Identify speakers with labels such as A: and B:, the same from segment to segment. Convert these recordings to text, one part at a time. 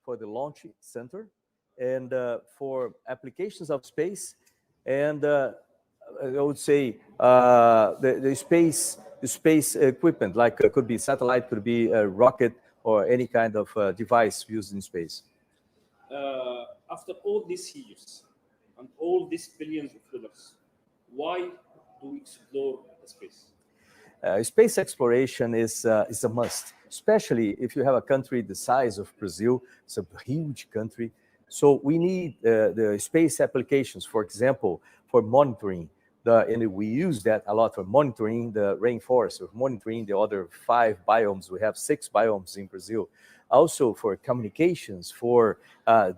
A: for the launch center, and for applications of space, and I would say the space equipment, like could be satellite, could be a rocket, or any kind of device used in space.
B: After all these years and all these billions of dollars, why do we explore the space?
A: Space exploration is a must, especially if you have a country the size of Brazil. It's a huge country. So we need the space applications, for example, for monitoring. And we use that a lot for monitoring the rainforest, or monitoring the other 5 biomes. We have 6 biomes in Brazil. Also for communications, for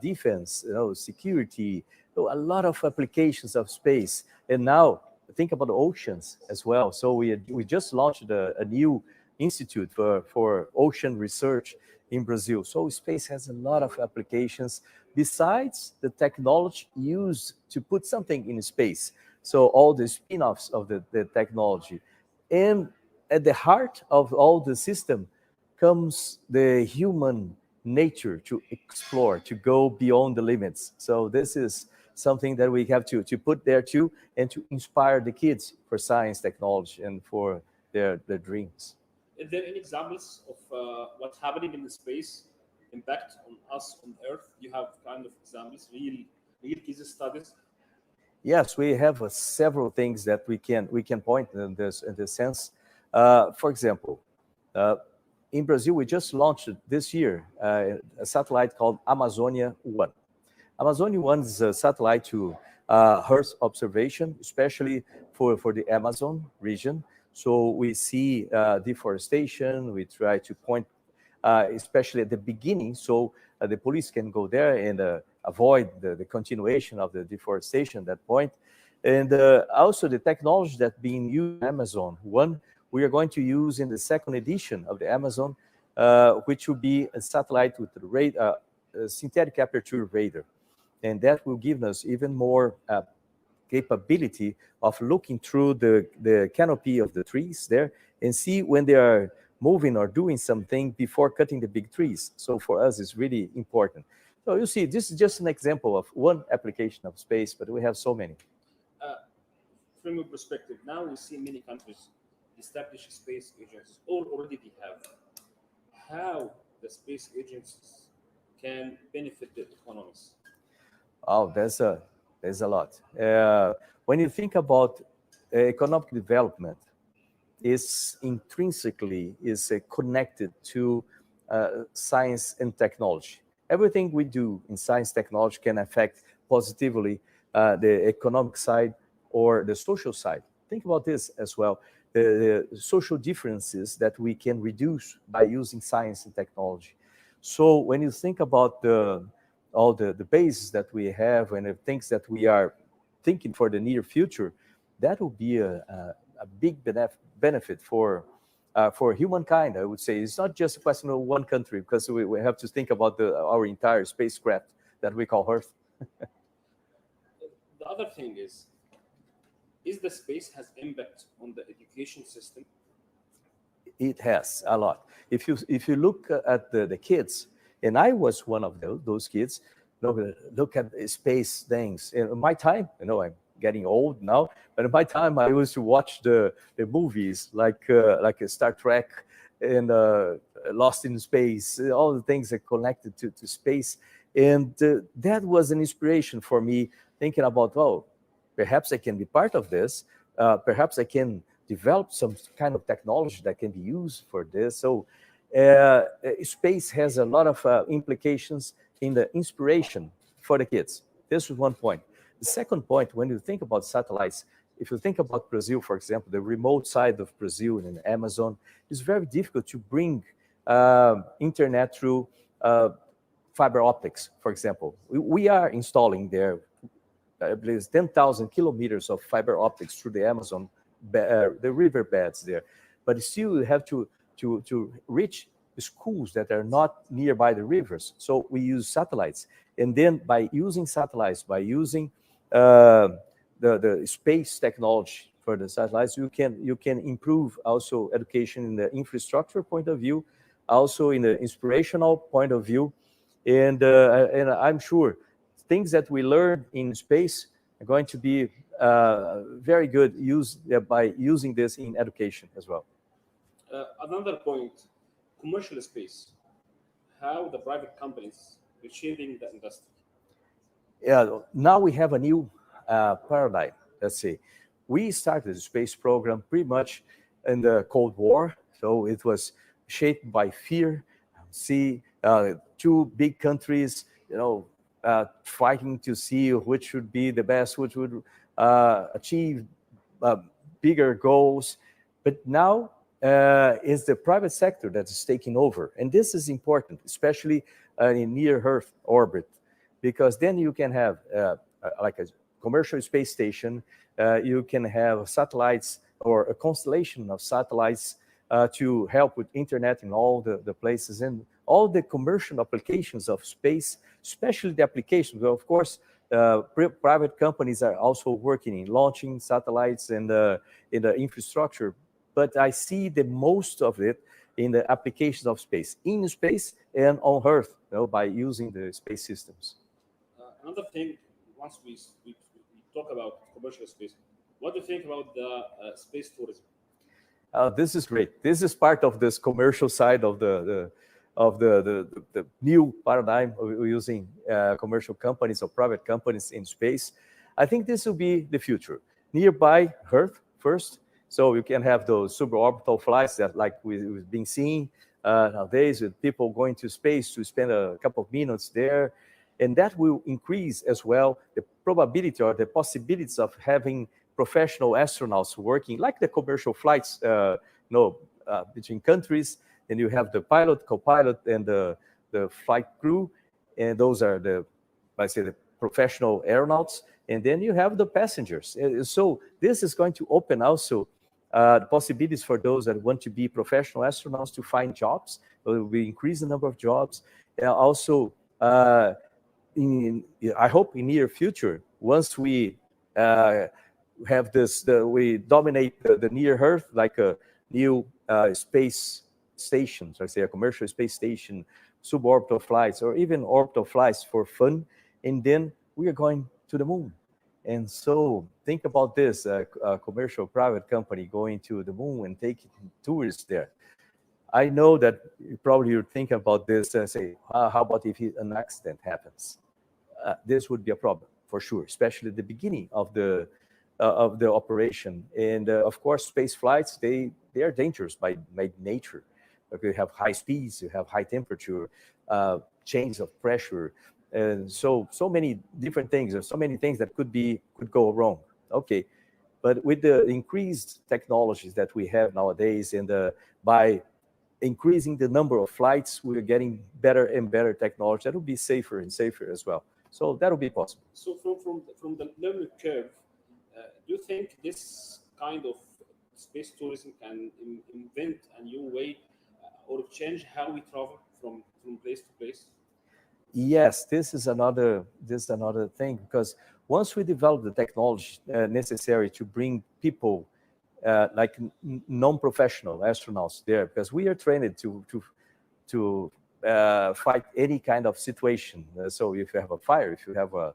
A: defense, security, a lot of applications of space. And now think about the oceans as well. So we just launched a new institute for ocean research in Brazil. So space has a lot of applications besides the technology used to put something in space. So all the spin-offs of the technology. And at the heart of all the system comes the human nature to explore, to go beyond the limits. So this is something that we have to put there too, and to inspire the kids for science, technology, and for their dreams.
B: Is there any examples of what's happening in the space impact on us on Earth? You have kind of examples, real case studies.
A: Yes, we have several things that we can point in this sense. For example, in Brazil, we just launched this year a satellite called Amazonia 1. Amazonia 1 is a satellite to Earth observation, especially for the Amazon region. So we see deforestation. We try to point, especially at the beginning, so the police can go there and avoid the continuation of the deforestation at that point. And also the technology that's being used in Amazon 1, we are going to use in the second edition of the Amazon, which will be a satellite with a synthetic aperture radar. And that will give us even more capability of looking through the canopy of the trees there and see when they are moving or doing something before cutting the big trees. So for us, it's really important. So you see, this is just an example of one application of space, but we have so many.
B: Uh, from your perspective, now we see many countries establish space agencies, or already they have. How the space agencies can benefit the economies?
A: Oh, there's a lot. When you think about economic development, is intrinsically connected to science and technology. Everything we do in science technology can affect positively the economic side or the social side. Think about this as well. The social differences that we can reduce by using science and technology. So when you think about all the bases that we have and the things that we are thinking for the near future, that will be a big benefit for humankind, I would say. It's not just a question of one country, because we have to think about our entire spacecraft that we call Earth.
B: The other thing is the space has impact on the education system?
A: It has a lot. If you look at the kids, and I was one of those kids, look at space things. In my time, I'm getting old now, but in my time, I used to watch the movies like Star Trek and Lost in Space, all the things that connected to space. And that was an inspiration for me, thinking about, perhaps I can be part of this. Perhaps I can develop some kind of technology that can be used for this. So space has a lot of implications in the inspiration for the kids. This is one point. The second point, when you think about satellites, if you think about Brazil, for example, the remote side of Brazil and the Amazon, it's very difficult to bring internet through fiber optics, for example. We are installing there, I believe, 10,000 kilometers of fiber optics through the Amazon, the river beds there. But still, you have to reach schools that are not nearby the rivers. So we use satellites. And then by using satellites, by using the space technology for the satellites, you can improve also education in the infrastructure point of view, also in the inspirational point of view. And I'm sure things that we learn in space are going to be very good used by using this in education as well.
B: Another point, commercial space. How the private companies reshaping the industry.
A: Yeah, now we have a new paradigm. Let's say we started the space program pretty much in the Cold War, so it was shaped by fear. See, two big countries, fighting to see which would be the best, which would achieve uh, bigger goals. But now it's the private sector that is taking over, and this is important, especially in near Earth orbit, because then you can have like a commercial space station, you can have satellites or a constellation of satellites to help with internet in all the places, and all the commercial applications of space, especially the applications. Well, of course, private companies are also working in launching satellites and in the infrastructure, but I see the most of it in the applications of space, in space and on Earth, by using the space systems.
B: Another thing, once we talk about commercial space, what do you think about the space tourism?
A: This is great. This is part of this commercial side of the new paradigm of using commercial companies or private companies in space. I think this will be the future. Nearby Earth first, so you can have those suborbital flights that like we've been seeing nowadays, with people going to space to spend a couple of minutes there. And that will increase as well the probability or the possibilities of having professional astronauts working, like the commercial flights, between countries. And you have the pilot, co-pilot, and the flight crew, and those are the professional aeronauts. And then you have the passengers. So this is going to open also the possibilities for those that want to be professional astronauts to find jobs. It will increase the number of jobs. Also, I hope in near future, once we have this, we dominate the near Earth, like a new space stations, or say a commercial space station, suborbital flights, or even orbital flights for fun, and then we are going to the moon. And so think about this, a commercial private company going to the moon and taking tourists there. I know that probably you're thinking about this and say, how about if an accident happens? This would be a problem for sure, especially at the beginning of the operation. And of course, space flights, they are dangerous by nature. You have high speeds, you have high temperature, change of pressure, and so many different things, or so many things that could go wrong. Okay, but with the increased technologies that we have nowadays, and by increasing the number of flights, we're getting better and better technology that will be safer and safer as well. So that will be possible.
B: So from the learning curve, do you think this kind of space tourism can invent a new way or change how we travel from place to place?
A: Yes, this is another thing, because once we develop the technology necessary to bring people like non-professional astronauts there, because we are trained to fight any kind of situation. So if you have a fire, if you have a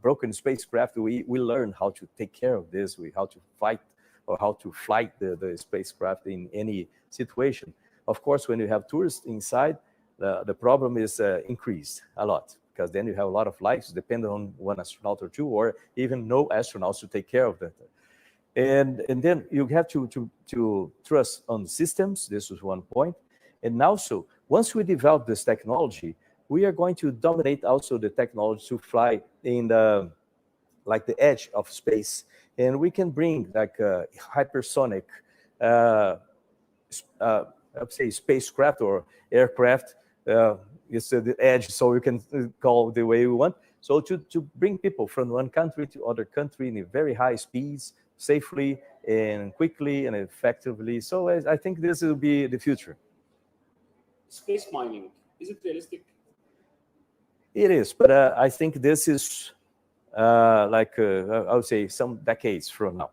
A: broken spacecraft, we learn how to take care of this, how to fight or how to flight the spacecraft in any situation. Of course, when you have tourists inside, the problem is increased a lot, because then you have a lot of lives depending on one astronaut or two, or even no astronauts to take care of that. And then you have to trust on systems. This was one point. And also, once we develop this technology, we are going to dominate also the technology to fly in the edge of space, and we can bring like a hypersonic, let's say, spacecraft or aircraft. It's the edge, so we can call the way we want. So to bring people from one country to other country in very high speeds, safely and quickly and effectively. So I think this will be the future.
B: Space mining, is it realistic?
A: It is, but I think this is I would say some decades from now.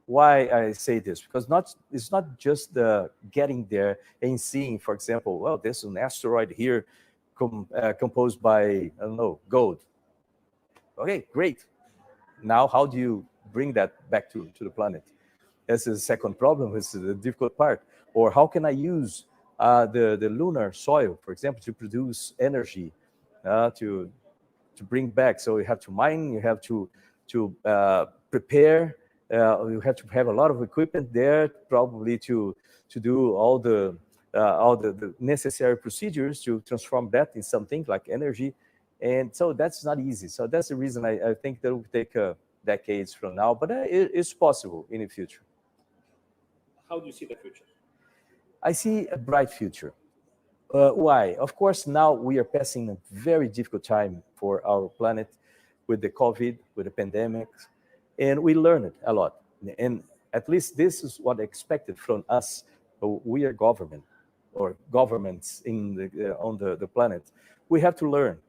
A: Why I say this? Because it's not just the getting there and seeing, for example, well, there's an asteroid here composed by, I don't know, gold. Okay, great. Now, how do you bring that back to the planet? This is the second problem. This is the difficult part. Or how can I use the lunar soil, for example, to produce energy to bring back? So you have to mine, you have to prepare, you have to have a lot of equipment there, probably to do all the necessary procedures to transform that in something like energy. And so that's not easy. So that's the reason I think that will take decades from now, but it's possible in the future.
B: How do you see the future?
A: I see a bright future. Why? Of course, now we are passing a very difficult time for our planet with the COVID, with the pandemic, and we learned a lot. And at least this is what expected from us. We are government or governments on the planet. We have to learn.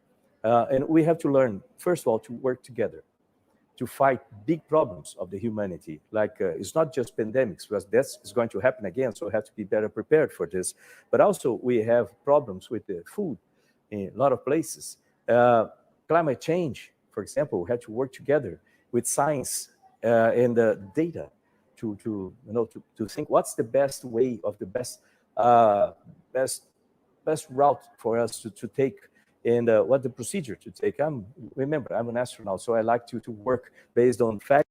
A: And we have to learn, first of all, to work together, to fight big problems of the humanity. Like it's not just pandemics, because that's going to happen again, so we have to be better prepared for this. But also we have problems with the food in a lot of places. Climate change, for example, we have to work together with science and data to think what's the best way of the best route for us to take, and what the procedure to take. Remember, I'm an astronaut, so I like to work based on facts.